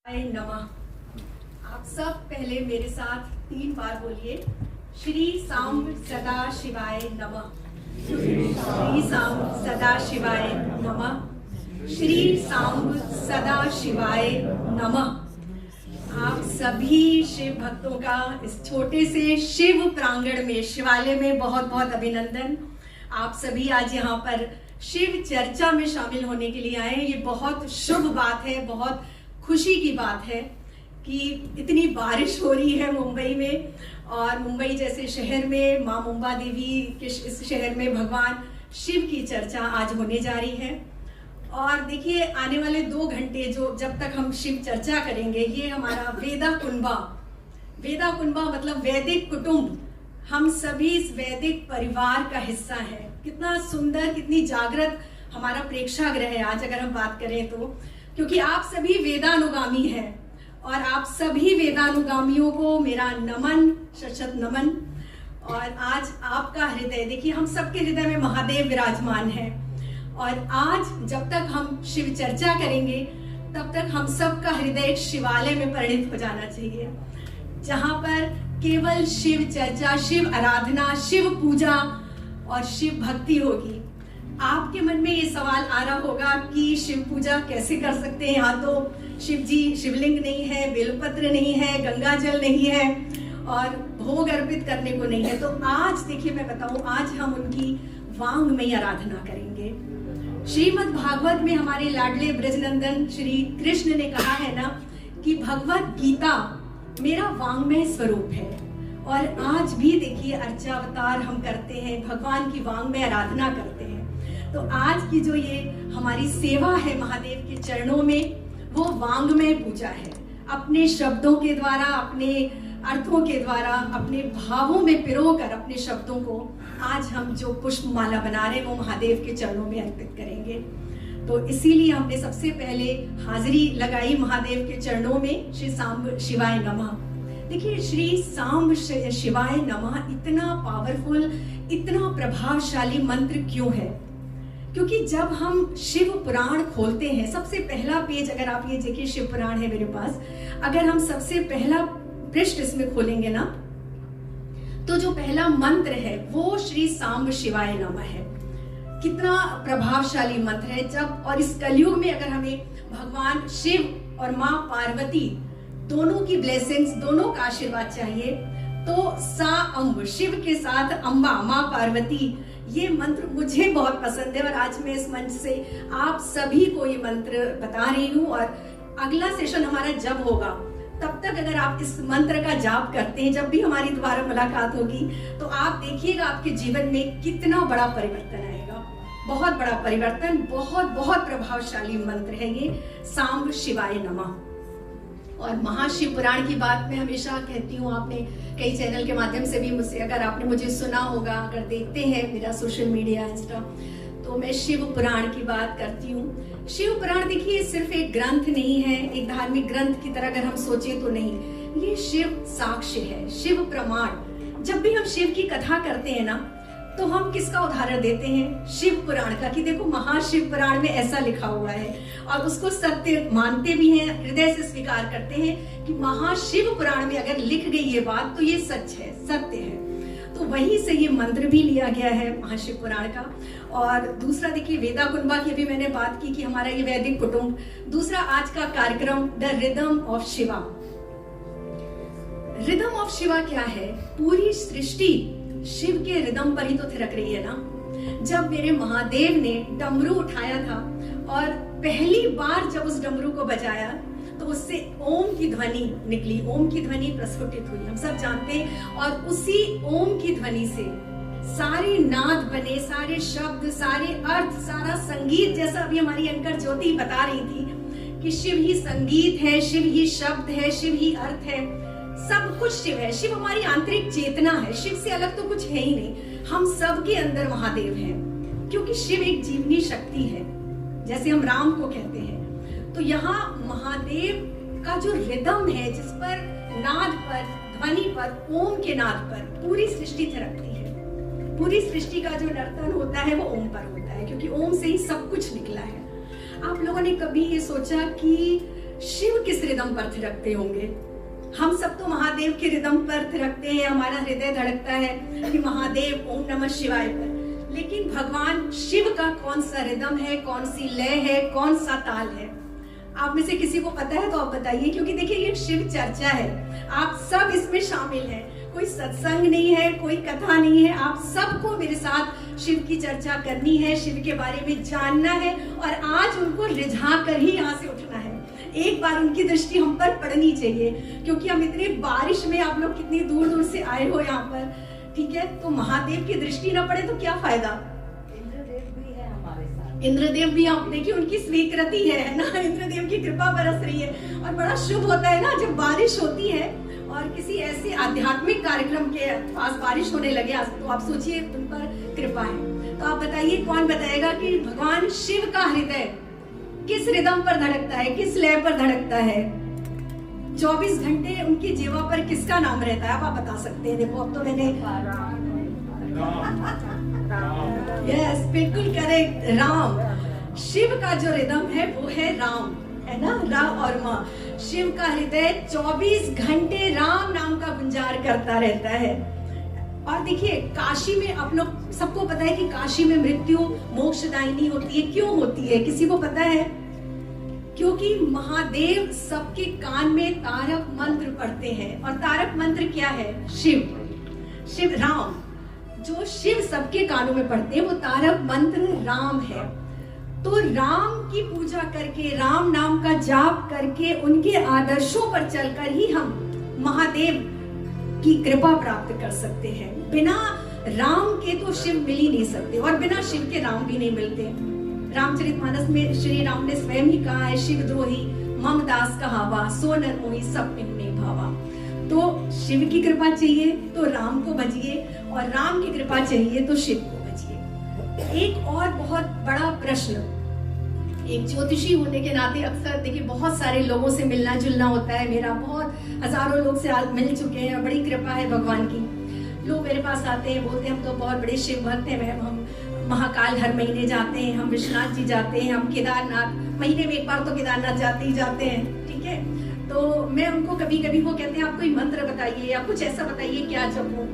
नमः। आप सब पहले मेरे साथ 3 बार बोलिए, श्री सांब सदा शिवाय नमः, श्री सांब सदा शिवाय नमः, श्री सांब सदा शिवाय नमः। आप सभी शिव भक्तों का इस छोटे से शिव प्रांगण में, शिवालय में बहुत बहुत अभिनंदन। आप सभी आज यहाँ पर शिव चर्चा में शामिल होने के लिए आए हैं। ये बहुत शुभ बात है, बहुत खुशी की बात है कि इतनी बारिश हो रही है मुंबई में, और मुंबई जैसे शहर में माँ मुंबा देवी के इस शहर में भगवान शिव की चर्चा आज होने जा रही है। और देखिए, आने वाले 2 घंटे जो जब तक हम शिव चर्चा करेंगे, ये हमारा वेदा कुंबा मतलब वैदिक कुटुंब, हम सभी इस वैदिक परिवार का हिस्सा है। कितना सुंदर, कितनी जागृत हमारा प्रेक्षागृह है आज अगर हम बात करें तो, क्योंकि आप सभी वेदानुगामी हैं और आप सभी वेदानुगामियों को मेरा नमन, शत नमन। और आज आपका हृदय, देखिए हम सबके हृदय में महादेव विराजमान है, और आज जब तक हम शिव चर्चा करेंगे तब तक हम सबका हृदय एक शिवालय में परिणित हो जाना चाहिए, जहां पर केवल शिव चर्चा, शिव आराधना, शिव पूजा और शिव भक्ति होगी। आपके मन में ये सवाल आ रहा होगा कि शिव पूजा कैसे कर सकते हैं, यहाँ तो शिव जी शिवलिंग नहीं है, बेलपत्र नहीं है, गंगा जल नहीं है और भोग अर्पित करने को नहीं है। तो आज देखिए मैं बताऊं, आज हम उनकी वांगमयी आराधना करेंगे। श्रीमद् भागवत में हमारे लाडले ब्रजनंदन श्री कृष्ण ने कहा है ना कि भगवत गीता मेरा वांगमय स्वरूप है, और आज भी देखिए अर्चावतार हम करते हैं, भगवान की वांगमय आराधना करते हैं। तो आज की जो ये हमारी सेवा है महादेव के चरणों में, वो वांगमय पूजा है। अपने शब्दों के द्वारा, अपने अर्थों के द्वारा, अपने भावों में पिरोकर अपने शब्दों को आज हम जो पुष्पमाला बना रहे हैं वो महादेव के चरणों में अर्पित करेंगे। तो इसीलिए हमने सबसे पहले हाजिरी लगाई महादेव के चरणों में, श्री सांब शिवाय नमः। देखिए, श्री सांब शिवाय नमः इतना पावरफुल, इतना प्रभावशाली मंत्र क्यों है? क्योंकि जब हम शिव पुराण खोलते हैं, सबसे पहला पेज, अगर आप ये देखिए, शिव पुराण है मेरे पास, अगर हम सबसे पहला पृष्ठ इसमें खोलेंगे ना, तो जो पहला मंत्र है वो श्री सांब शिवाय नमः है। कितना प्रभावशाली मंत्र है। जब और इस कलयुग में अगर हमें भगवान शिव और माँ पार्वती दोनों की ब्लेसिंग्स, दोनों का आशीर्वाद चाहिए, तो सा अम्ब, शिव के साथ अम्बा माँ पार्वती, ये मंत्र मुझे बहुत पसंद है। और आज मैं इस मंच से आप सभी को ये मंत्र बता रही हूँ, और अगला सेशन हमारा जब होगा तब तक अगर आप इस मंत्र का जाप करते हैं, जब भी हमारी दोबारा मुलाकात होगी, तो आप देखिएगा आपके जीवन में कितना बड़ा परिवर्तन आएगा। बहुत बड़ा परिवर्तन, बहुत बहुत प्रभावशाली मंत्र है ये सांब शिवाय नमः। और महाशिव पुराण की बात मैं हमेशा कहती हूँ, आपने कई चैनल के माध्यम से भी मुझसे, अगर आपने मुझे सुना होगा, अगर देखते हैं मेरा सोशल मीडिया, इंस्टा, तो मैं शिव पुराण की बात करती हूँ। शिव पुराण देखिए सिर्फ एक ग्रंथ नहीं है, एक धार्मिक ग्रंथ की तरह अगर हम सोचे तो नहीं, ये शिव साक्ष्य है, शिव प्रमाण। जब भी हम शिव की कथा करते हैं ना, तो हम किसका उदाहरण देते हैं? शिव पुराण का, कि देखो महाशिव पुराण में ऐसा लिखा हुआ है, और उसको सत्य मानते भी हैं, हृदय से स्वीकार करते हैं कि महाशिव पुराण में अगर लिख गई ये बात तो ये सच है, सत्य है। तो वहीं से ये मंत्र भी लिया गया है महाशिव पुराण का। और दूसरा देखिए, वेदा कुंबा की भी मैंने बात की कि हमारा ये वैदिक कुटुंब। दूसरा आज का कार्यक्रम the rhythm of Shiva. Rhythm of Shiva क्या है? पूरी सृष्टि शिव के रिदम पर ही तो थिरक रही है ना। जब मेरे महादेव ने डमरू उठाया था और पहली बार जब उस डमरू को बजाया, तो उससे ओम की ध्वनि निकली, ओम की ध्वनि प्रस्फुटित हुई, हम सब जानते हैं। और उसी ओम की ध्वनि से सारे नाद बने, सारे शब्द, सारे अर्थ, सारा संगीत, जैसा अभी हमारी एंकर ज्योति बता रही थी कि शिव ही संगीत है, शिव ही शब्द है, शिव ही अर्थ है, सब कुछ शिव है। शिव हमारी आंतरिक चेतना है, शिव से अलग तो कुछ है ही नहीं। हम सब के अंदर महादेव हैं, क्योंकि शिव एक जीवनी शक्ति है, जैसे हम राम को कहते हैं। तो यहाँ महादेव का जो रिदम है, जिस पर नाद पर, ध्वनि पर, ओम के नाद पर पूरी सृष्टि थिरकती है। पूरी सृष्टि का जो नर्तन होता है वो ओम पर होता है, क्योंकि ओम से ही सब कुछ निकला है। आप लोगों ने कभी ये सोचा कि शिव किस रिदम पर थिरकते होंगे। हम सब तो महादेव के रिदम पर थिरकते हैं, हमारा हृदय धड़कता है कि महादेव ओम नमः शिवाय पर, लेकिन भगवान शिव का कौन सा रिदम है, कौन सी लय है, कौन सा ताल है? आप में से किसी को पता है तो आप बताइए, क्योंकि देखिए ये शिव चर्चा है, आप सब इसमें शामिल हैं, कोई सत्संग नहीं है, कोई कथा नहीं है, आप सबको मेरे साथ शिव की चर्चा करनी है, शिव के बारे में जानना है और आज उनको रिझा कर ही यहाँ से उठना है। एक बार उनकी दृष्टि हम पर पड़नी चाहिए, क्योंकि हम इतने बारिश में, आप लोग कितनी दूर दूर से आए हो यहाँ पर, ठीक है, तो महादेव की दृष्टि न पड़े तो क्या फायदा। इंद्रदेव भी आप देखिए उनकी स्वीकृति है ना, इंद्रदेव की कृपा बरस रही है और बड़ा शुभ होता है ना जब बारिश होती है और किसी ऐसे आध्यात्मिक कार्यक्रम के पास बारिश होने लगे, तो आप सोचिए उन पर कृपा है। तो आप बताइए कौन बताएगा कि भगवान शिव का हृदय किस रिदम पर धड़कता है, किस लय पर धड़कता है? 24 घंटे उनकी जीवा पर किसका नाम रहता है? आप बता सकते हैं। देखो अब तो मैंने यस बिल्कुल करेक्ट, राम। शिव का जो रिदम है वो है राम, है ना, रा और माँ। शिव का हृदय 24 घंटे राम नाम का गुंजार करता रहता है। और देखिए काशी में आप लोग सबको पता है कि काशी में मृत्यु मोक्षदायिनी होती है। क्यों होती है, किसी को पता है? क्योंकि महादेव सबके कान में तारक मंत्र पढ़ते हैं। और तारक मंत्र क्या है? शिव राम, जो शिव सबके कानों में पढ़ते हैं वो तारक मंत्र राम है। तो राम की पूजा करके, राम नाम का जाप करके, उनके आदर्शों पर चलकर ही हम महादेव की कृपा प्राप्त कर सकते हैं। बिना राम के तो शिव मिल ही नहीं सकते और बिना शिव के राम भी नहीं मिलते। रामचरितमानस में श्री राम ने स्वयं ही कहा है, शिव द्रोही मम दास कहावा, सो नर मोही सब में भावा। तो शिव की कृपा चाहिए तो राम को भजिए और राम की कृपा चाहिए तो शिव को भजिए। एक और बहुत बड़ा प्रश्न, एक ज्योतिषी होने के नाते अक्सर देखिए बहुत सारे लोगों से मिलना जुलना होता है मेरा, बहुत हजारों लोग से आज मिल चुके हैं, बड़ी कृपा है भगवान की। लोग मेरे पास आते हैं, बोलते हैं हम तो बहुत बड़े शिव भक्त हैं मैम, हम महाकाल हर महीने जाते हैं, हम विश्वनाथ जी जाते हैं, हम केदारनाथ महीने में एक बार तो केदारनाथ जाते ही जाते हैं, ठीक है। तो मैं उनको कभी कभी वो कहते हैं आप कोई मंत्र बताइए या कुछ ऐसा बताइए क्या जपूं,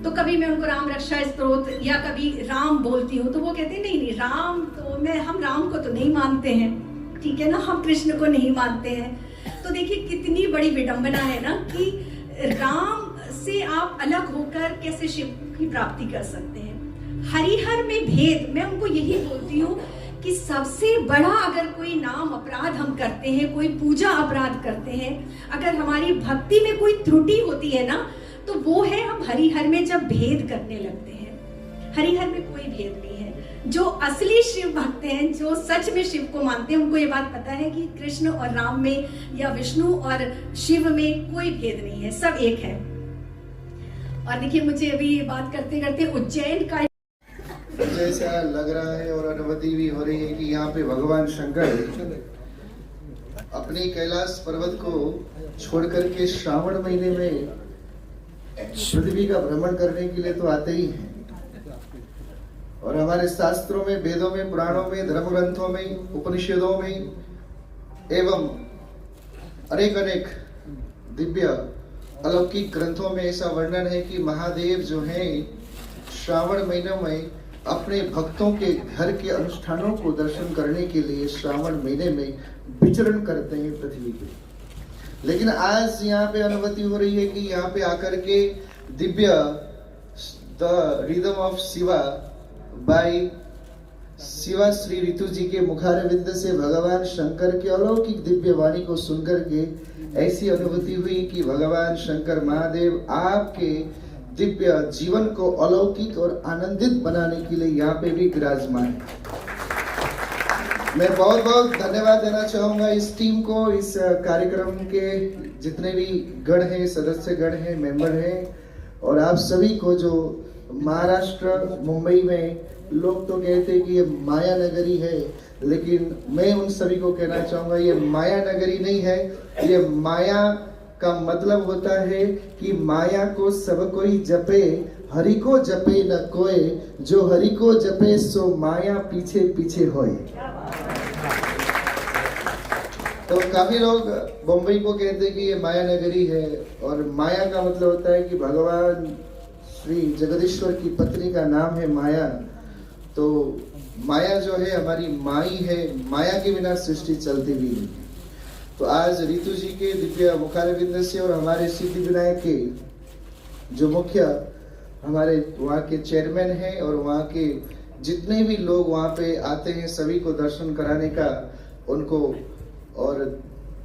तो कभी मैं उनको राम रक्षा स्तोत्र या कभी राम बोलती हूँ तो वो कहते हैं नहीं राम तो हम राम को तो नहीं मानते हैं, ठीक है ना, हम कृष्ण को नहीं मानते हैं। तो देखिए कितनी बड़ी विडंबना है ना कि राम से आप अलग होकर कैसे शिव की प्राप्ति कर सकते हैं। हरिहर में भेद, मैं उनको यही बोलती हूँ कि सबसे बड़ा अगर कोई नाम अपराध हम करते हैं, कोई पूजा अपराध करते हैं, अगर हमारी भक्ति में कोई त्रुटि होती है ना, तो वो है हम हरिहर में जब भेद करने लगते हैं। हरिहर में कोई भेद नहीं है। जो असली शिव भक्त हैं, जो सच में शिव को मानते हैं, उनको ये बात पता है कि कृष्ण और राम में या विष्णु और शिव में कोई भेद नहीं है, सब एक है। और देखिए मुझे अभी बात करते करते उज्जैन का जैसा लग रहा है और अनुभूति भी हो रही है कि यहाँ पे भगवान शंकर अपने कैलाश पर्वत को छोड़ करके श्रावण महीने में पृथ्वी का भ्रमण करने के लिए तो आते ही हैं। और हमारे शास्त्रों में, वेदों में, पुराणों में, धर्म ग्रंथों में, उपनिषदों में एवं अनेक दिव्य अलौकिक ग्रंथों में ऐसा वर्णन है कि महादेव जो हैं श्रावण महीनों में अपने भक्तों के घर के अनुष्ठानों को दर्शन करने के लिए श्रावण महीने में विचरण करते हैं पृथ्वी पे। लेकिन आज यहाँ पे अनुभूति हो रही है कि यहाँ पे आकर के दिव्य the rhythm of Shiva by Shiva Shri Ritu ji के मुखारविंद से भगवान शंकर के अलौकिक दिव्य वाणी को सुनकर के ऐसी अनुभूति हुई कि भगवान शंकर महादेव आपके दिव्य जीवन को अलौकिक और आनंदित बनाने के लिए यहाँ पे भी विराजमान है। मैं बहुत बहुत धन्यवाद देना चाहूंगा इस टीम को, इस कार्यक्रम के जितने भी गण हैं, सदस्य गण हैं, मेंबर हैं, और आप सभी को जो महाराष्ट्र मुंबई में लोग तो कहते हैं कि ये माया नगरी है, लेकिन मैं उन सभी को कहना चाहूंगा ये माया नगरी नहीं है। ये माया का मतलब होता है कि माया को सब कोई जपे, हरि को जपे न कोय, जो हरि को जपे सो माया पीछे पीछे होए। तो काफी लोग बम्बई को कहते हैं कि ये माया नगरी है, और माया का मतलब होता है कि भगवान श्री जगदीश्वर की पत्नी का नाम है माया। तो माया जो है हमारी माई है, माया के बिना सृष्टि चलती भी नहीं। तो आज रितु जी के दिव्य मुखारविंद से और हमारे सिद्धि विनायक के जो मुख्य हमारे वहाँ के चेयरमैन हैं और वहाँ के जितने भी लोग वहाँ पे आते हैं सभी को दर्शन कराने का उनको और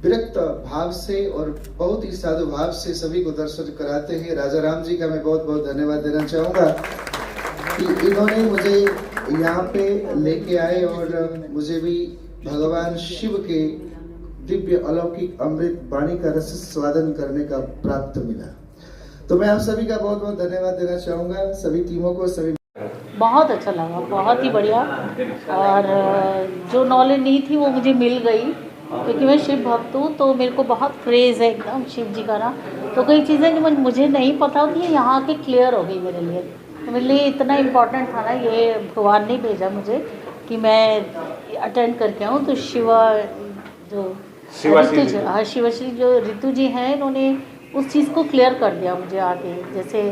विरक्त भाव से और बहुत ही साधु भाव से सभी को दर्शन कराते हैं। राजा राम जी का मैं बहुत बहुत धन्यवाद देना चाहूँगा कि इन्होंने मुझे यहाँ पे लेके आए और मुझे भी भगवान शिव के दिव्य अलौकिक अमृत वाणी का रस स्वादन करने का प्राप्त मिला। तो मैं आप सभी का बहुत बहुत धन्यवाद देना चाहूँगा, सभी टीमों को, सभी। बहुत अच्छा लगा, बहुत ही बढ़िया। और जो नॉलेज नहीं थी वो मुझे मिल गई, क्योंकि मैं शिव भक्त हूँ तो मेरे को बहुत क्रेज़ है एकदम शिव जी का ना। तो कई चीज़ें जो मुझे नहीं पता थी यहाँ के क्लियर हो गई मेरे लिए। तो मेरे लिए इतना इम्पोर्टेंट था ना, ये भगवान ने भेजा मुझे कि मैं अटेंड करके आऊँ। तो शिवाश्री जो रितु जी हैं, इन्होंने उस चीज़ को क्लियर कर दिया मुझे आके। जैसे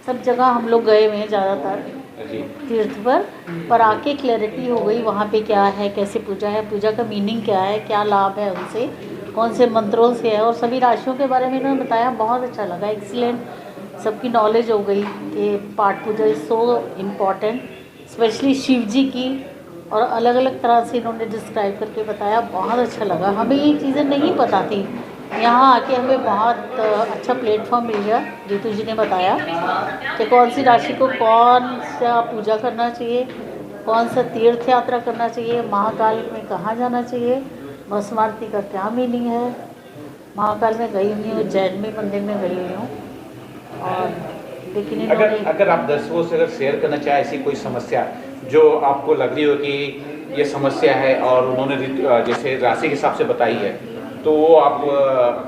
सब जगह हम लोग गए हुए हैं ज़्यादातर तीर्थ पर आके क्लैरिटी हो गई वहाँ पे क्या है, कैसे पूजा है, पूजा का मीनिंग क्या है, क्या लाभ है उनसे, कौन से मंत्रों से है, और सभी राशियों के बारे में इन्होंने बताया। बहुत अच्छा लगा, एक्सीलेंट। सबकी नॉलेज हो गई कि पाठ पूजा is so important, specially Shiv ji की, और अलग अलग तरह से इन्होंने डिस्क्राइब करके बताया। बहुत अच्छा लगा, हमें ये चीज़ें नहीं पता थी, यहाँ आके हमें बहुत अच्छा प्लेटफॉर्म मिल गया। रितु जी ने बताया कि कौन सी राशि को कौन सा पूजा करना चाहिए, कौन सा तीर्थ यात्रा करना चाहिए, महाकाल में कहाँ जाना चाहिए, भस्म आरती का क्या मीनिंग है। महाकाल में गई हुई हूँ, उज्जैन में मंदिर में गई हुई हूँ। और लेकिन अगर आप दर्शकों से अगर शेयर करना चाहें ऐसी कोई समस्या जो आपको लग रही हो कि ये समस्या है और उन्होंने जैसे राशि के हिसाब से बताई है, तो वो आप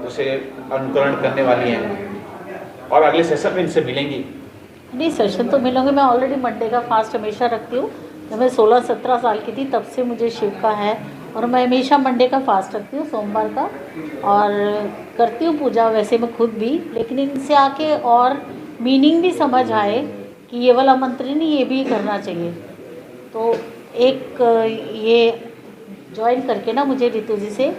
उसे अनुकरण करने वाली हैं और अगले सेशन में इनसे मिलेंगी? नहीं, सेशन तो मिलूंगी। मैं ऑलरेडी मंडे का फास्ट हमेशा रखती हूँ। जब मैं 16-17 साल की थी तब से मुझे शिव का है, और मैं हमेशा मंडे का फास्ट रखती हूँ, सोमवार का, और करती हूँ पूजा वैसे मैं खुद भी। लेकिन इनसे आके और मीनिंग भी समझ आए कि ये वाला मंत्र नहीं, ये भी करना चाहिए। तो एक ये ज्वाइन करके ना मुझे रितु जी से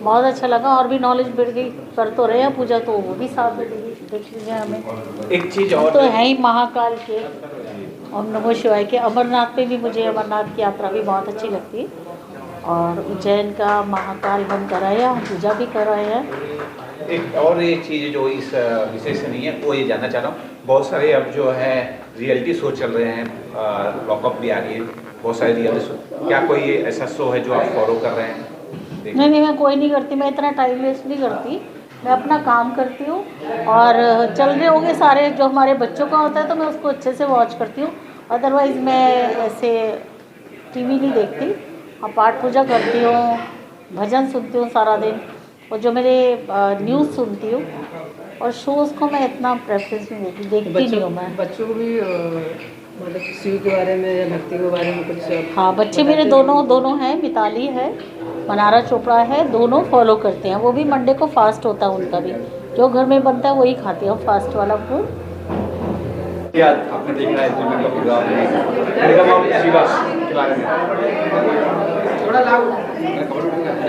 बहुत अच्छा लगा, और भी नॉलेज बढ़ गई। कर तो रहे हैं पूजा, तो वो भी साथ में देख लीजिए। हमें एक चीज़ और तो है ही महाकाल के, ओम नमो शिवाय के। अमरनाथ पे भी मुझे अमरनाथ की यात्रा भी बहुत अच्छी लगती है, और उज्जैन का महाकाल हम कराए हैं, पूजा भी कराए हैं। एक और ये चीज़ जो इस विषय से नहीं है, वो ये जानना चाह रहा हूँ, बहुत सारे अब जो है रियलिटी शो चल रहे हैं, लॉकअप भी आ रही है, बहुत सारे रियलिटी शो, क्या कोई ऐसा शो है जो आप फॉलो कर रहे हैं? नहीं, मैं कोई नहीं करती, मैं इतना टाइम वेस्ट नहीं करती, मैं अपना काम करती हूँ। और चल रहे होंगे सारे जो हमारे बच्चों का होता है तो मैं उसको अच्छे से वॉच करती हूँ। अदरवाइज़ मैं ऐसे टीवी नहीं देखती। हाँ, पाठ पूजा करती हूँ, भजन सुनती हूँ सारा दिन, और जो मेरे न्यूज़ सुनती हूँ। और शोज़ को मैं इतना प्रेफरेंस नहीं देती, देखती नहीं हूँ मैं। बच्चों को भी मतलब शिव के बारे में या भक्ति के बारे में कुछ? हाँ, बच्चे मेरे दोनों हैं, मिताली है, मनारा चोपड़ा है, दोनों फॉलो करते हैं। वो भी मंडे को फास्ट होता है उनका भी, जो घर में बनता है वही खाते हैं, फास्ट वाला फूड। आपने देखा है के बारे में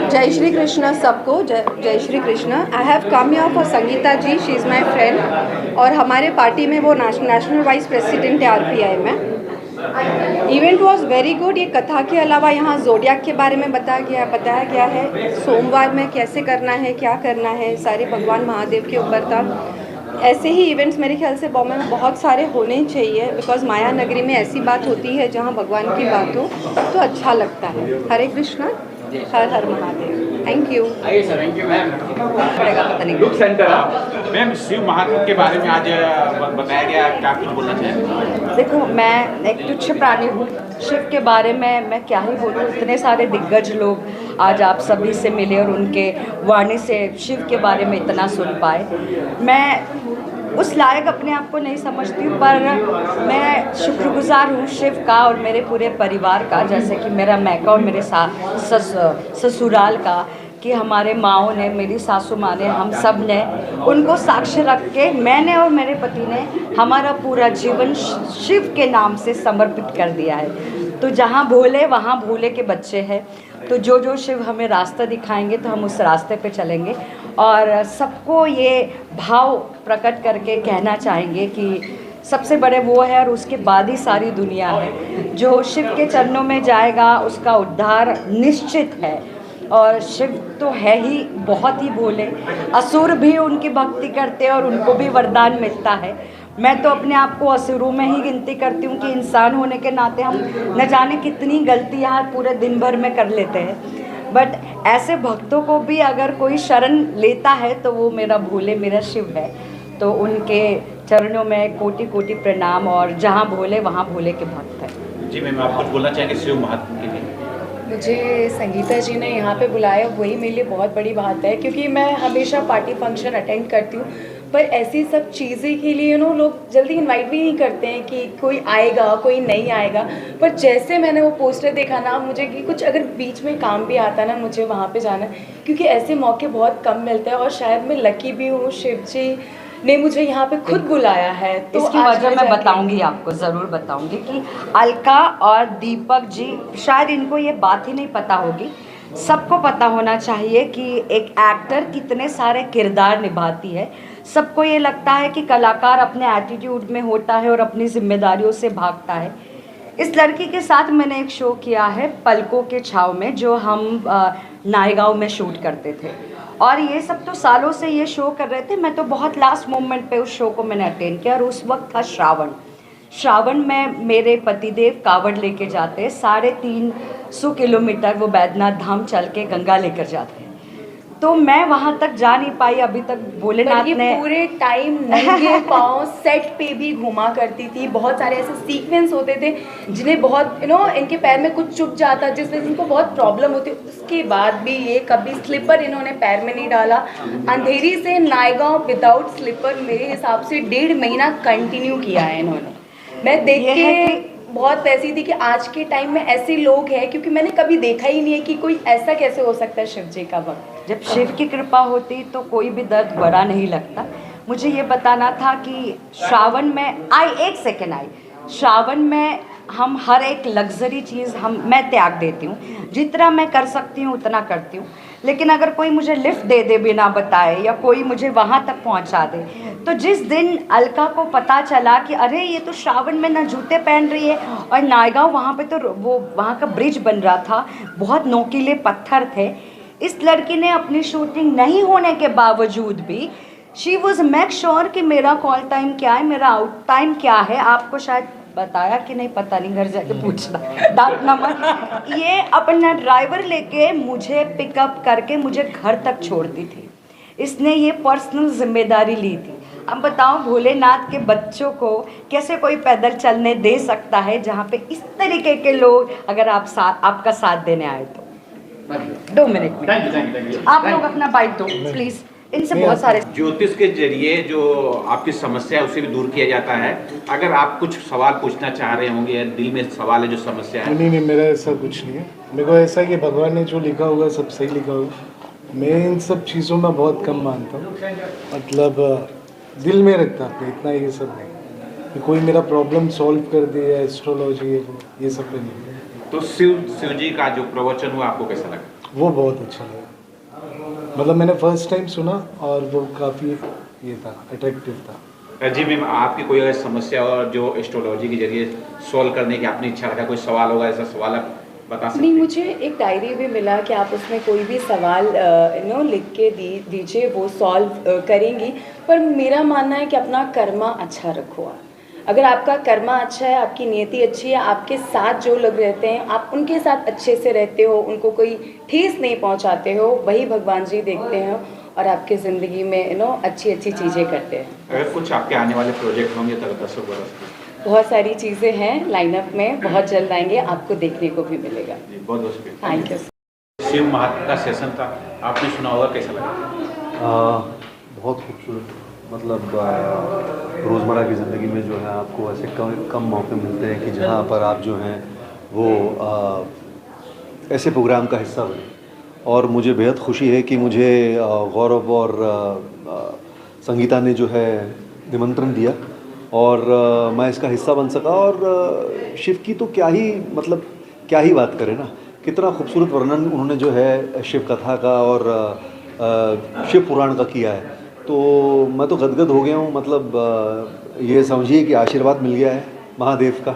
जय श्री कृष्णा सबको, जय Shri Krishna. I have come here for Sangeeta ji, she is my friend, और हमारे पार्टी में वो नेशनल वाइस प्रेसिडेंट है RPI में। Event was very good. ये कथा के अलावा यहाँ जोडियाक के बारे में बताया गया है, सोमवार में कैसे करना है, क्या करना है, सारे भगवान महादेव के ऊपर था। ऐसे ही इवेंट्स मेरे ख्याल से बॉम्बे में बहुत सारे होने चाहिए, बिकॉज माया नगरी में ऐसी बात होती है जहाँ भगवान की बात हो तो अच्छा लगता है। हरे कृष्णा, हर हर महादेव। Thank you. आइए सर, थैंक यू मैम। लुक सेंटर मैम, शिव महात्म के बारे में आज बताया गया, क्या कुछ बोलना चाहेंगे? देखो, मैं एक तुच्छ प्राणी हूँ, शिव के बारे में मैं क्या ही बोलूँ। इतने सारे दिग्गज लोग आज आप सभी से मिले और उनके वाणी से शिव के बारे में इतना सुन पाए। मैं उस लायक अपने आप को नहीं समझती हूँ, पर मैं शुक्रगुजार हूँ शिव का और मेरे पूरे परिवार का, जैसे कि मेरा मैका और मेरे ससुराल का, कि हमारे माँओं ने, मेरी सासू माँ ने, हम सब ने उनको साक्ष्य रख के मैंने और मेरे पति ने हमारा पूरा जीवन शिव के नाम से समर्पित कर दिया है। तो जहाँ भोले वहाँ भोले के बच्चे हैं, तो जो जो शिव हमें रास्ता दिखाएंगे तो हम उस रास्ते पे चलेंगे। और सबको ये भाव प्रकट करके कहना चाहेंगे कि सबसे बड़े वो है और उसके बाद ही सारी दुनिया है। जो शिव के चरणों में जाएगा उसका उद्धार निश्चित है। और शिव तो है ही बहुत ही भोले, असुर भी उनकी भक्ति करते हैं और उनको भी वरदान मिलता है। मैं तो अपने आप को असुरों में ही गिनती करती हूँ कि इंसान होने के नाते हम न जाने कितनी गलतियाँ पूरे दिन भर में कर लेते हैं, बट ऐसे भक्तों को भी अगर कोई शरण लेता है तो वो मेरा भोले, मेरा शिव है। तो उनके चरणों में कोटि कोटि प्रणाम, और जहाँ भोले वहाँ भोले के भक्त हैं। जी मैम, आप कुछ बोलना चाहेंगे शिव महात्मा के लिए? मुझे संगीता जी ने यहाँ पे बुलाया, वही मेरे लिए बहुत बड़ी बात है, क्योंकि मैं हमेशा पार्टी फंक्शन अटेंड करती हूँ, पर ऐसी सब चीज़ें के लिए लोग जल्दी इनवाइट भी नहीं करते हैं कि कोई आएगा कोई नहीं आएगा। पर जैसे मैंने वो पोस्टर देखा ना, मुझे कि कुछ अगर बीच में काम भी आता ना, मुझे वहाँ पे जाना, क्योंकि ऐसे मौके बहुत कम मिलते हैं। और शायद मैं लकी भी हूँ, शिव जी ने मुझे यहाँ पे खुद बुलाया है। तो इसकी वजह मैं बताऊंगी आपको, ज़रूर बताऊंगी कि अलका और दीपक जी, शायद इनको ये बात ही नहीं पता होगी। सबको पता होना चाहिए कि एक एक्टर कितने सारे किरदार निभाती है। सबको ये लगता है कि कलाकार अपने एटीट्यूड में होता है और अपनी जिम्मेदारियों से भागता है। इस लड़की के साथ मैंने एक शो किया है पलकों के छाव में, जो हम नायगांव में शूट करते थे, और ये सब तो सालों से ये शो कर रहे थे। मैं तो बहुत लास्ट मोमेंट पे उस शो को मैंने अटेंड किया, और उस वक्त था श्रावण में मेरे पतिदेव कावड़ लेके जाते हैं, 350 किलोमीटर वो बैद्यनाथ धाम चल के गंगा लेकर जाते हैं। तो मैं वहाँ तक जा नहीं पाई अभी तक। भोलेनाथ ने पूरे टाइम नंगे पाँव सेट पे भी घुमा करती थी। बहुत सारे ऐसे सीक्वेंस होते थे जिन्हें बहुत इनके पैर में कुछ चुभ जाता, जिससे इनको बहुत प्रॉब्लम होती। उसके बाद भी ये कभी स्लीपर इन्होंने पैर में नहीं डाला। अंधेरी से नायगांव विदाउट स्लीपर मेरे हिसाब से 1.5 महीना कंटिन्यू किया है इन्होंने। मैं देख के बहुत ऐसी थी कि आज के टाइम में ऐसे लोग हैं, क्योंकि मैंने कभी देखा ही नहीं है कि कोई ऐसा कैसे हो सकता है शिव जी का भक्त। जब शिव की कृपा होती तो कोई भी दर्द बड़ा नहीं लगता। मुझे ये बताना था कि श्रावण में श्रावण में हम हर एक लग्जरी चीज़ मैं त्याग देती हूँ। जितना मैं कर सकती हूँ उतना करती हूँ, लेकिन अगर कोई मुझे लिफ्ट दे दे बिना बताए, या कोई मुझे वहाँ तक पहुँचा दे, तो जिस दिन अलका को पता चला कि अरे ये तो श्रावण में ना जूते पहन रही है, और नायगांव वहाँ पे तो वो वहाँ का ब्रिज बन रहा था, बहुत नोकीले पत्थर थे। इस लड़की ने अपनी शूटिंग नहीं होने के बावजूद भी शी वॉज मेक श्योर कि मेरा कॉल टाइम क्या है, मेरा आउट टाइम क्या है। आपको शायद बताया कि नहीं, पता नहीं, घर जाके पूछना, डांटना मत। ये अपना ड्राइवर लेके मुझे पिकअप करके मुझे घर तक छोड़ती थी। इसने ये पर्सनल जिम्मेदारी ली थी। अब बताओ भोलेनाथ के बच्चों को कैसे कोई पैदल चलने दे सकता है, जहाँ पे इस तरीके के लोग अगर आपका साथ देने आए तो। 2 मिनट में आप लोग अपना बाइक दो प्लीज। इनसे बहुत सारे ज्योतिष के जरिए जो आपकी समस्या है उसे भी दूर किया जाता है। अगर आप कुछ सवाल पूछना चाह रहे होंगे, या दिल में सवाल है जो समस्या है। नहीं, मेरा ऐसा कुछ नहीं है। मेरे को ऐसा है कि भगवान ने जो लिखा होगा सब सही लिखा होगा। मैं इन सब चीज़ों में बहुत कम मानता हूँ, मतलब दिल में रखता अपने, इतना ये सब नहीं कि कोई मेरा प्रॉब्लम सॉल्व कर दे, या एस्ट्रोलॉजी ये सब पे नहीं। तो शिव जी का जो प्रवचन हुआ आपको कैसा लगा? वो बहुत अच्छा लगा, मतलब मैंने फर्स्ट टाइम सुना और वो काफ़ी ये था, अट्रैक्टिव था। जी मैम, आपकी कोई अगर समस्या और जो एस्ट्रोलॉजी के जरिए सॉल्व करने की आपने इच्छा रखा, कोई सवाल होगा, ऐसा सवाल आप बता सकते हैं? नहीं, मुझे एक डायरी भी मिला कि आप उसमें कोई भी सवाल लिख के दीजिए, वो सॉल्व करेंगी। पर मेरा मानना है कि अपना कर्मा अच्छा रखो आप। अगर आपका कर्मा अच्छा है, आपकी नियति अच्छी है, आपके साथ जो लोग रहते हैं आप उनके साथ अच्छे से रहते हो, उनको कोई ठेस नहीं पहुंचाते हो, वही भगवान जी देखते हैं और आपके ज़िंदगी में अच्छी अच्छी चीज़ें करते हैं। अगर कुछ आपके आने वाले प्रोजेक्ट होंगे तो दर्शक बहुत सारी चीज़ें हैं लाइनअप में, बहुत जल्द आएंगे, आपको देखने को भी मिलेगा। बहुत बहुत शुक्रिया, थैंक यू। शिव महात्मा का सेशन था, आपने सुना होगा, कैसा लगा? बहुत खूबसूरत, मतलब रोज़मर्रा की ज़िंदगी में जो है आपको ऐसे कम मौके मिलते हैं कि जहाँ पर आप जो हैं वो ऐसे प्रोग्राम का हिस्सा बने। और मुझे बेहद खुशी है कि मुझे गौरव और संगीता ने जो है निमंत्रण दिया और मैं इसका हिस्सा बन सका। और शिव की तो क्या ही बात करें ना, कितना खूबसूरत वर्णन उन्होंने जो है शिव कथा का और शिव पुराण का किया है। तो मैं तो गदगद हो गया हूँ। मतलब ये समझिए कि आशीर्वाद मिल गया है महादेव का,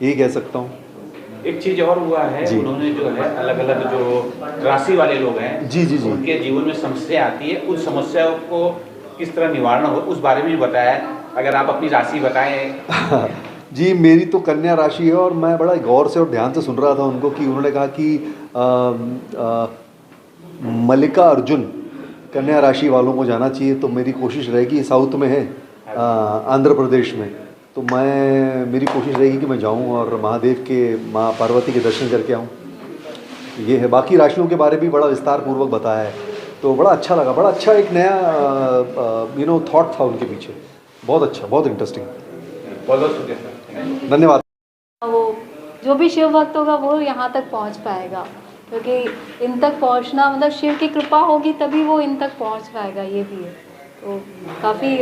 यही कह सकता हूँ। एक चीज़ और हुआ है, उन्होंने जो है अलग अलग जो राशि वाले लोग हैं जी उनके जीवन में समस्या आती है, उस समस्याओं को किस तरह निवारण हो उस बारे में भी बताया है। अगर आप अपनी राशि बताएं। जी, मेरी तो कन्या राशि है और मैं बड़ा गौर से और ध्यान से सुन रहा था उनको कि उन्होंने कहा कि मल्लिका अर्जुन कन्या राशि वालों को जाना चाहिए। तो मेरी कोशिश रहेगी, साउथ में है आंध्र प्रदेश में, तो मेरी कोशिश रहेगी कि मैं जाऊं और महादेव के माँ पार्वती के दर्शन करके आऊं। ये है। बाकी राशियों के बारे में भी बड़ा विस्तार पूर्वक बताया है, तो बड़ा अच्छा लगा। बड़ा अच्छा एक नया थॉट था उनके पीछे। बहुत अच्छा, बहुत इंटरेस्टिंग। बहुत शुक्रिया, धन्यवाद। वो जो भी शिव भक्त होगा वो यहाँ तक पहुँच पाएगा, क्योंकि इन तक पहुँचना मतलब शिव की कृपा होगी तभी वो इन तक पहुँच पाएगा, ये भी है। तो काफ़ी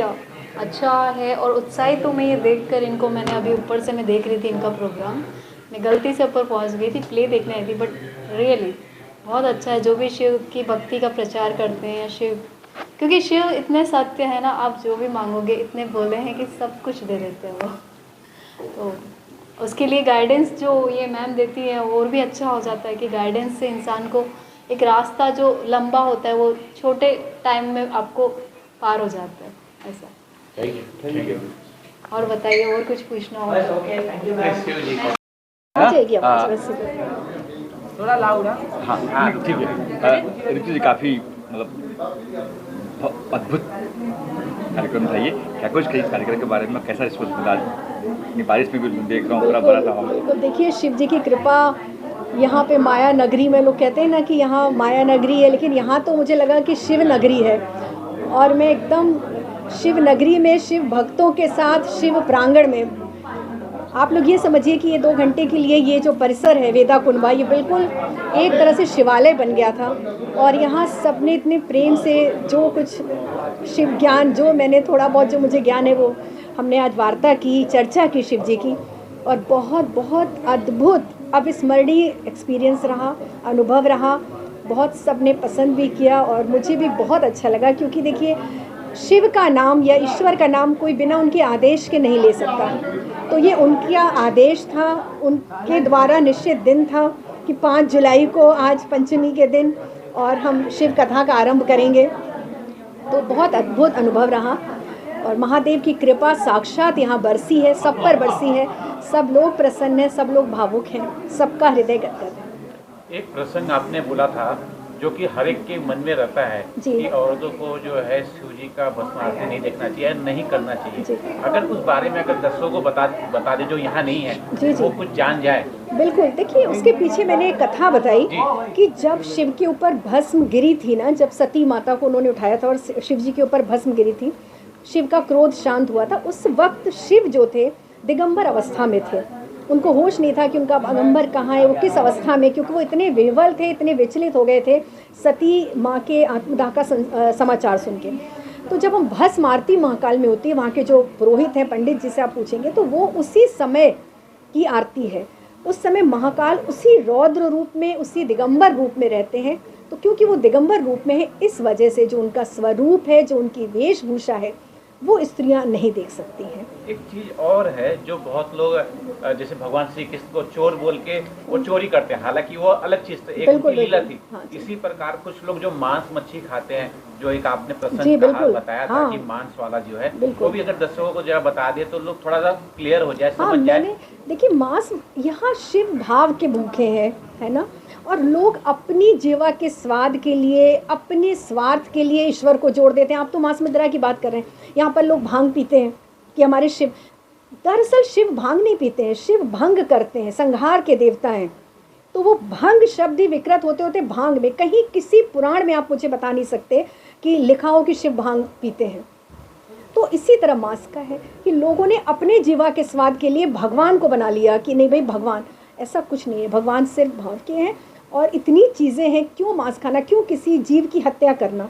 अच्छा है और उत्साहित तो मैं ये देखकर इनको, मैंने अभी ऊपर से मैं देख रही थी इनका प्रोग्राम, मैं गलती से ऊपर पहुँच गई थी, प्ले देखने आई थी, बट रियली बहुत अच्छा है। जो भी शिव की भक्ति का प्रचार करते हैं शिव, क्योंकि शिव इतने सत्य है ना, आप जो भी मांगोगे इतने बोले हैं कि सब कुछ दे देते हैं वो। तो उसके लिए गाइडेंस जो ये मैम देती है और भी अच्छा हो जाता है कि गाइडेंस से इंसान को एक रास्ता जो लंबा होता है वो छोटे टाइम में आपको पार हो जाता है, ऐसा। Thank you. और बताइए, और कुछ पूछना हो? थोड़ा लाउड। हाँ ठीक है। ऋतु जी, काफ़ी मतलब अद्भुत कार्यक्रम था ये। क्या कुछ कई कार्यक्रम के बारे में कैसा रिस्पॉन्स मिला? बारिश में भी देख रहा हूँ, पूरा भरा था हॉल। तो देखिए, शिव जी की कृपा यहाँ पे माया नगरी में, लोग कहते हैं ना कि यहाँ माया नगरी है, लेकिन यहाँ तो मुझे लगा कि शिव नगरी है। और मैं एकदम शिव नगरी में, शिव भक्तों के साथ, शिव प्रांगण में, आप लोग ये समझिए कि ये 2 घंटे के लिए ये जो परिसर है वेदा कुंभा, ये बिल्कुल एक तरह से शिवालय बन गया था। और यहाँ सबने इतने प्रेम से जो कुछ शिव ज्ञान, जो मैंने थोड़ा बहुत जो मुझे ज्ञान है वो हमने आज वार्ता की, चर्चा की शिव जी की, और बहुत बहुत अद्भुत अविस्मरणीय एक्सपीरियंस रहा, अनुभव रहा। बहुत सबने पसंद भी किया और मुझे भी बहुत अच्छा लगा, क्योंकि देखिए शिव का नाम या ईश्वर का नाम कोई बिना उनके आदेश के नहीं ले सकता। तो ये उनका आदेश था, उनके द्वारा निश्चित दिन था कि 5 जुलाई को आज पंचमी के दिन और हम शिव कथा का आरंभ करेंगे। तो बहुत अद्भुत अनुभव रहा और महादेव की कृपा साक्षात यहाँ बरसी है, सब पर बरसी है। सब लोग प्रसन्न हैं, सब लोग भावुक हैं, सबका हृदय गदगद है। एक प्रसंग आपने बोला था जो कि हर एक के मन में रहता है कि औरतों को जो है शिव जी का भस्म आरती नहीं देखना चाहिए, नहीं करना चाहिए। अगर उस बारे में अगर दर्शकों को बता दे जो यहाँ नहीं है, वो कुछ जान जाए। बिल्कुल, देखिए उसके पीछे मैंने एक कथा बताई कि जब शिव के ऊपर भस्म गिरी थी ना, जब सती माता को उन्होंने उठाया था और शिव जी के ऊपर भस्म गिरी थी, शिव का क्रोध शांत हुआ था। उस वक्त शिव जो थे दिगंबर अवस्था में थे, उनको होश नहीं था कि उनका अगंबर कहाँ है, वो किस अवस्था में, क्योंकि वो इतने विह्वल थे, इतने विचलित हो गए थे सती माँ के आत्मदाह का समाचार सुन के। तो जब हम भस्म आरती महाकाल में होती है, वहाँ के जो पुरोहित हैं, पंडित जिसे आप पूछेंगे, तो वो उसी समय की आरती है। उस समय महाकाल उसी रौद्र रूप में, उसी दिगंबर रूप में रहते हैं। तो क्योंकि वो दिगंबर रूप में है, इस वजह से जो उनका स्वरूप है, जो उनकी वेशभूषा है, वो स्त्रियां नहीं देख सकती हैं। एक चीज और है जो बहुत लोग जैसे भगवान श्री कृष्ण को चोर बोल के वो चोरी करते हैं, हालांकि वो अलग चीज थी, एक उनकी लीला थी। इसी प्रकार कुछ लोग जो मांस मच्छी खाते हैं, जो एक आपने प्रसंग बताया था कि मांस वाला जो है, वो भी अगर दर्शकों को जरा बता दे तो लोग थोड़ा सा क्लियर हो जाए, समझ जाए। देखिए मांस, यहाँ शिव भाव के भूखे हैं, है ना, और लोग अपनी जीवा के स्वाद के लिए, अपने स्वार्थ के लिए ईश्वर को जोड़ देते हैं। आप तो मांस मदिरा की बात कर रहे हैं, यहाँ पर लोग भांग पीते हैं कि हमारे शिव, दरअसल शिव भांग नहीं पीते हैं, शिव भंग करते हैं, संहार के देवता हैं। तो वो भंग शब्द ही विकृत होते होते भांग में, कहीं किसी पुराण में आप मुझे बता नहीं सकते कि लिखा हो कि शिव भांग पीते हैं। तो इसी तरह मांस का है कि लोगों ने अपने जीवा के स्वाद के लिए भगवान को बना लिया कि नहीं भाई भगवान, ऐसा कुछ नहीं है। भगवान सिर्फ भाव के हैं और इतनी चीज़ें हैं, क्यों मांस खाना, क्यों किसी जीव की हत्या करना।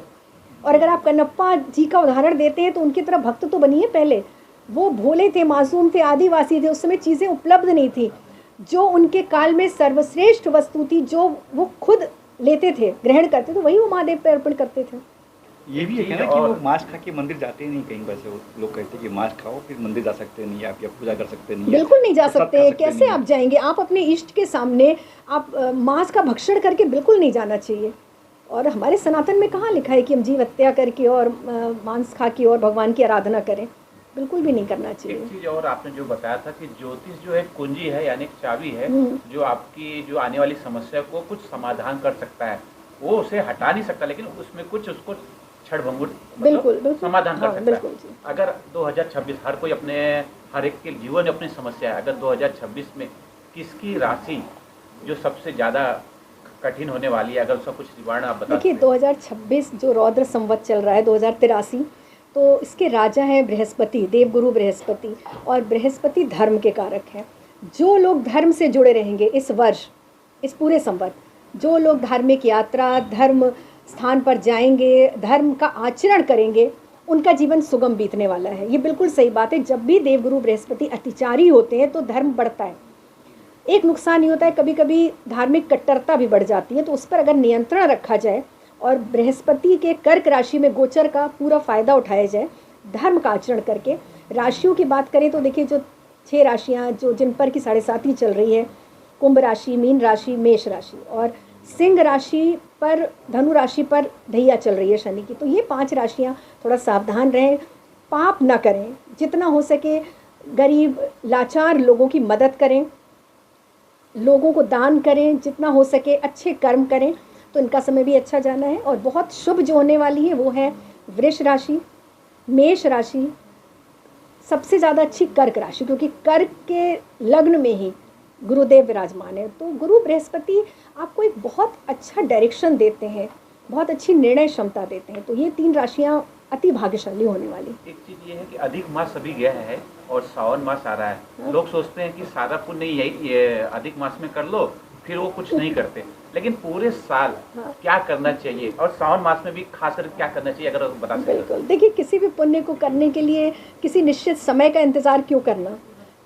और अगर आप कन्नप्पा जी का उदाहरण देते हैं तो उनकी तरह भक्त तो बनिए पहले। वो भोले थे, मासूम थे, आदिवासी थे, उस समय चीज़ें उपलब्ध नहीं थी। जो उनके काल में सर्वश्रेष्ठ वस्तु थी, जो वो खुद लेते थे, ग्रहण करते थे, वही वो महादेव पे अर्पण करते थे। ये भी है ना कि वो मांस खा के मंदिर जाते ही नहीं कहीं, वैसे वो लोग कहते हैं कि मांस खाओ फिर मंदिर जा सकते नहीं, आप या पूजा कर सकते नहीं। बिल्कुल नहीं जा सकते। कैसे आप जाएंगे? आप अपने इष्ट के सामने आप मांस का भक्षण करके बिल्कुल नहीं जाना चाहिए। और हमारे सनातन में कहाँ लिखा है कि हम जीव हत्या करके और मांस खा के और भगवान की आराधना करें? बिल्कुल भी नहीं करना चाहिए। एक चीज और आपने जो बताया था कि ज्योतिष जो है कुंजी है, यानी एक चाबी है जो आपकी जो आने वाली समस्या को कुछ समाधान कर सकता है। वो उसे हटा नहीं सकता, लेकिन उसमें कुछ उसको क्षणभंगुर बिल्कुल समाधान कर सकता है। अगर 2026 हर कोई अपने हर एक के जीवन में अपनी समस्या है, अगर 2026 में किसकी राशि जो सबसे ज़्यादा कठिन होने वाली है, अगर उसका कुछ निवारण आप बता। देखिए 2026 जो रौद्र संवत चल रहा है 2083, तो इसके राजा हैं बृहस्पति, देवगुरु बृहस्पति, और बृहस्पति धर्म के कारक हैं। जो लोग धर्म से जुड़े रहेंगे इस वर्ष, इस पूरे संवत, जो लोग धार्मिक यात्रा, धर्म स्थान पर जाएंगे, धर्म का आचरण करेंगे, उनका जीवन सुगम बीतने वाला है। ये बिल्कुल सही बात है। जब भी देवगुरु बृहस्पति अतिचारी होते हैं तो धर्म बढ़ता है। एक नुकसान ये होता है, कभी कभी धार्मिक कट्टरता भी बढ़ जाती है, तो उस पर अगर नियंत्रण रखा जाए और बृहस्पति के कर्क राशि में गोचर का पूरा फ़ायदा उठाया जाए, धर्म का आचरण करके। राशियों की बात करें तो देखिए जो 6 राशियाँ जो जिन पर की 7.5 चल रही है, कुंभ राशि, मीन राशि, मेष राशि, और सिंह राशि पर, धनु राशि पर ढैया चल रही है शनि की। तो ये 5 राशियाँ थोड़ा सावधान रहें, पाप ना करें, जितना हो सके गरीब लाचार लोगों की मदद करें, लोगों को दान करें, जितना हो सके अच्छे कर्म करें, तो इनका समय भी अच्छा जाना है। और बहुत शुभ जो होने वाली है वो है वृष राशि, मेष राशि, सबसे ज़्यादा अच्छी कर्क राशि, क्योंकि कर्क के लग्न में ही गुरुदेव विराजमान है। तो गुरु बृहस्पति आपको एक बहुत अच्छा डायरेक्शन देते हैं, बहुत अच्छी निर्णय क्षमता देते हैं। तो ये 3 राशियाँ अति भाग्यशाली होने वाली। एक चीज़ ये है कि अधिक मास अभी गया है और सावन मास आ रहा है। हाँ। लोग सोचते हैं कि सारा पुण्य ये अधिक मास में कर लो, फिर वो कुछ नहीं करते। लेकिन पूरे साल क्या करना चाहिए और सावन मास में भी खासकर क्या करना चाहिए, अगर आप बता सकें? बिल्कुल, देखिए किसी भी पुण्य को करने के लिए किसी निश्चित समय का इंतज़ार क्यों करना?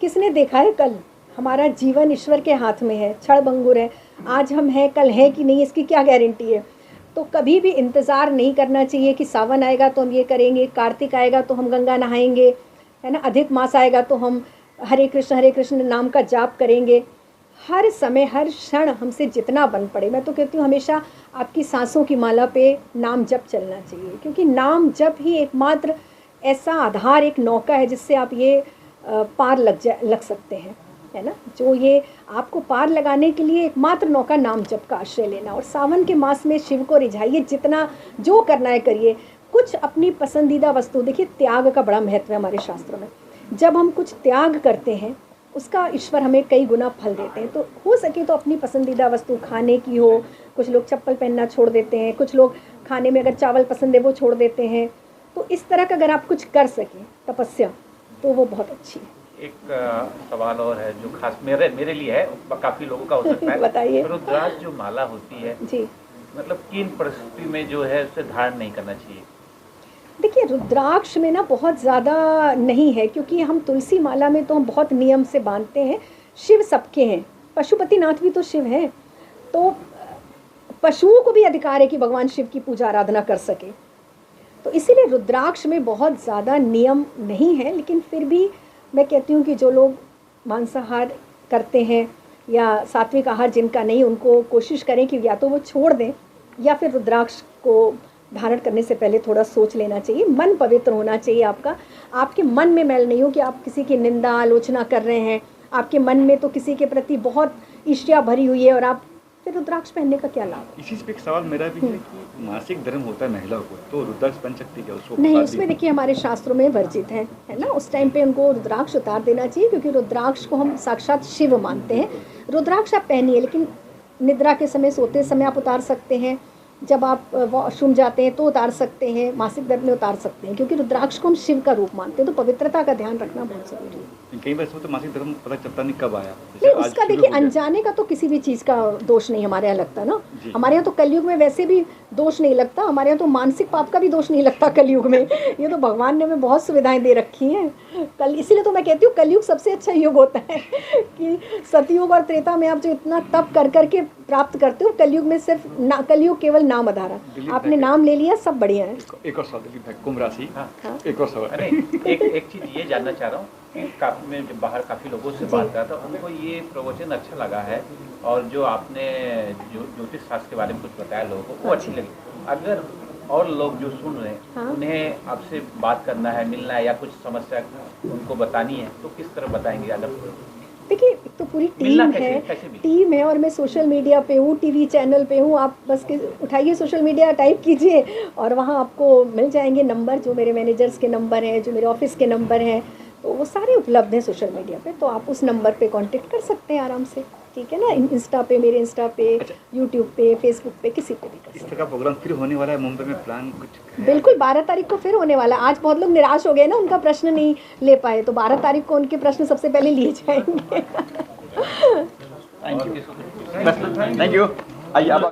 किसने देखा है कल? हमारा जीवन ईश्वर के हाथ में है, क्षणभंगुर है। आज हम हैं, कल है कि नहीं, इसकी क्या गारंटी है? तो कभी भी इंतज़ार नहीं करना चाहिए कि सावन आएगा तो हम ये करेंगे, कार्तिक आएगा तो हम गंगा नहाएंगे, है ना, अधिक मास आएगा तो हम हरे कृष्ण नाम का जाप करेंगे। हर समय हर क्षण हमसे जितना बन पड़े, मैं तो कहती हूँ हमेशा आपकी सांसों की माला पे नाम जप चलना चाहिए, क्योंकि नाम जप ही एकमात्र ऐसा आधार, एक नौका है जिससे आप ये पार लग सकते हैं, है ना। जो ये आपको पार लगाने के लिए एकमात्र नौका नाम जप का आश्रय लेना। और सावन के मास में शिव को रिझाइए, जितना जो करना है करिए। कुछ अपनी पसंदीदा वस्तु, देखिए त्याग का बड़ा महत्व है हमारे शास्त्रों में। जब हम कुछ त्याग करते हैं उसका ईश्वर हमें कई गुना फल देते हैं। तो हो सके तो अपनी पसंदीदा वस्तु खाने की हो, कुछ लोग चप्पल पहनना छोड़ देते हैं, कुछ लोग खाने में अगर चावल पसंद है वो छोड़ देते हैं। तो इस तरह का अगर आप कुछ कर सकें तपस्या, तो वो बहुत अच्छी है। एक सवाल और है जो खास मेरे लिए है, काफ़ी लोगों का हो सकता है। बताइए। रुद्राक्ष जो माला होती है जी, मतलब किन परिस्थिति में जो है उसे धारण नहीं करना चाहिए? देखिए रुद्राक्ष में ना बहुत ज़्यादा नहीं है, क्योंकि हम तुलसी माला में तो हम बहुत नियम से बांधते हैं। शिव सबके हैं, पशुपतिनाथ भी तो शिव हैं, तो पशुओं को भी अधिकार है कि भगवान शिव की पूजा आराधना कर सके। तो इसीलिए रुद्राक्ष में बहुत ज़्यादा नियम नहीं है। लेकिन फिर भी मैं कहती हूँ कि जो लोग मांसाहार करते हैं या सात्विक आहार जिनका नहीं, उनको कोशिश करें कि या तो वो छोड़ दें या फिर रुद्राक्ष को धारण करने से पहले थोड़ा सोच लेना चाहिए। मन पवित्र होना चाहिए आपका, आपके मन में मैल नहीं हो कि आप किसी की निंदा आलोचना कर रहे हैं, आपके मन में तो किसी के प्रति बहुत ईर्ष्या भरी हुई है, और आप फिर रुद्राक्ष पहनने का क्या लाभ? इसी पे एक सवाल मेरा भी है कि मासिक धर्म होता है महिला को, तो रुद्राक्ष पहन सकती है उसको? नहीं, उसमें देखिए हमारे शास्त्रों में वर्जित है ना। उस टाइम पे उनको रुद्राक्ष उतार देना चाहिए, क्योंकि रुद्राक्ष को हम साक्षात शिव मानते हैं। रुद्राक्ष आप पहनिए, लेकिन निद्रा के समय, सोते समय आप उतार सकते हैं, जब आप वॉशरूम जाते हैं तो उतार सकते हैं, मासिक दर्द में उतार सकते हैं, क्योंकि रुद्राक्ष को हम शिव का रूप मानते हैं, तो पवित्रता का ध्यान रखना बहुत ज़रूरी है। कई बार तो मासिक धर्म पता चलता नहीं कब आया। नहीं, उसका देखिए अनजाने का तो किसी भी चीज़ का दोष नहीं हमारे यहाँ लगता ना। हमारे यहाँ तो कलयुग में वैसे भी दोष नहीं लगता, हमारे यहाँ तो मानसिक पाप का भी दोष नहीं लगता कलयुग में। ये तो भगवान ने हमें बहुत सुविधाएं दे रखी हैं इसीलिए तो मैं कहती हूँ कलयुग सबसे अच्छा युग होता है कि सतयुग और त्रेता में आप जो इतना तप कर करके प्राप्त करते हो, कलयुग में सिर्फ कलयुग केवल नाम आधारा। आपने नाम ले लिया, सब बढ़िया है। एक और सवाल दिलीप भाई, कुंभ राशि। हाँ। एक और सवाल। एक चीज़ ये जानना चाह रहा हूँ कि काफ़ी मैं जब बाहर काफ़ी लोगों से बात करा था, उनको ये प्रवचन अच्छा लगा है और जो आपने ज्योतिष शास्त्र के बारे में कुछ बताया लोगों को वो अच्छी लगी। अगर और लोग जो सुन रहे हैं उन्हें आपसे बात करना है, मिलना है या कुछ समस्या उनको बतानी है तो किस तरह बताएंगे? अगर देखिए तो पूरी टीम है और मैं सोशल मीडिया पे हूँ, टीवी चैनल पे हूँ। आप बस उठाइए सोशल मीडिया, टाइप कीजिए और वहाँ आपको मिल जाएंगे नंबर, जो मेरे मैनेजर्स के नंबर हैं, जो मेरे ऑफिस के नंबर हैं, तो वो सारे उपलब्ध हैं सोशल मीडिया पे। तो आप उस नंबर पे कांटेक्ट कर सकते हैं आराम से, ठीक है ना। इंस्टा पे, मेरे इंस्टा पे, यूट्यूब पे, फेसबुक पे, किसी पे भी कर सकते हैं। इस तरह का प्रोग्राम फिर होने वाला है मुंबई में, प्लान कुछ? बिल्कुल 12 तारीख को फिर होने वाला है। आज बहुत लोग निराश हो गए ना, उनका प्रश्न नहीं ले पाए, तो 12 तारीख को उनके प्रश्न सबसे पहले लिए जाएंगे। Thank you. आइए अब